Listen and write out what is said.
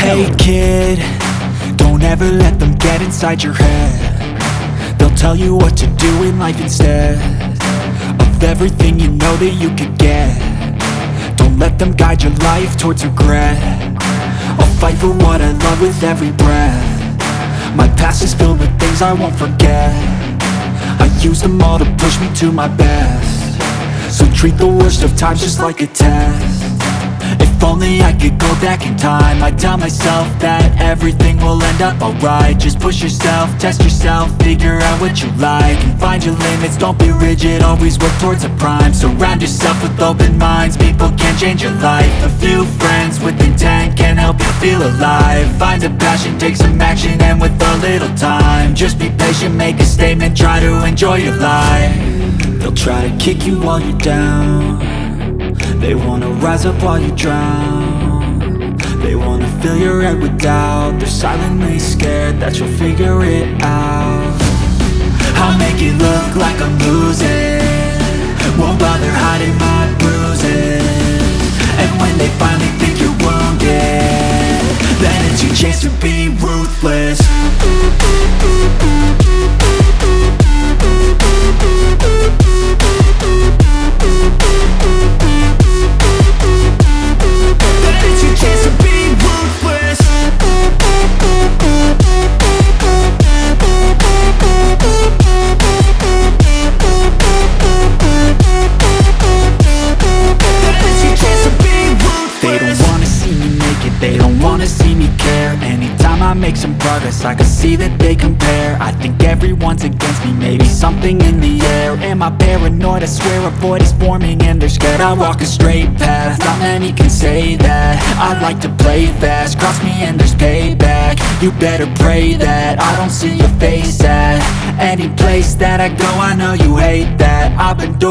Hey kid, don't ever let them get inside your head. They'll tell you what to do in life instead of everything you know that you could get. Don't let them guide your life towards regret. I'll fight for what I love with every breath. My past is filled with things I won't forget. I use them all to push me to my best. So treat the worst of times just like a test. If only I could go back in time, I'd tell myself that everything will end up alright. Just push yourself, test yourself, figure out what you like, and find your limits, don't be rigid, always work towards a prime. Surround yourself with open minds, people can change your life. A few friends with intent can help you feel alive. Find a passion, take some action, and with a little time, just be patient, make a statement, try to enjoy your life. They'll try to kick you while you're down. They wanna rise up while you drown. They wanna fill your head with doubt. They're silently scared that you'll figure it out. I'll make it look like I'm losing, won't bother hiding my bruises. And when they finally think you're wounded, then it's your chance to be ruthless. They don't wanna see me care. Anytime I make some progress, I can see that they compare. I think everyone's against me, maybe something in the air. Am I paranoid? I swear a void is forming and they're scared I walk a straight path. Not many can say that. I like to play fast, cross me and there's payback. You better pray that I don't see your face at any place that I go. I know you hate that. I've been doing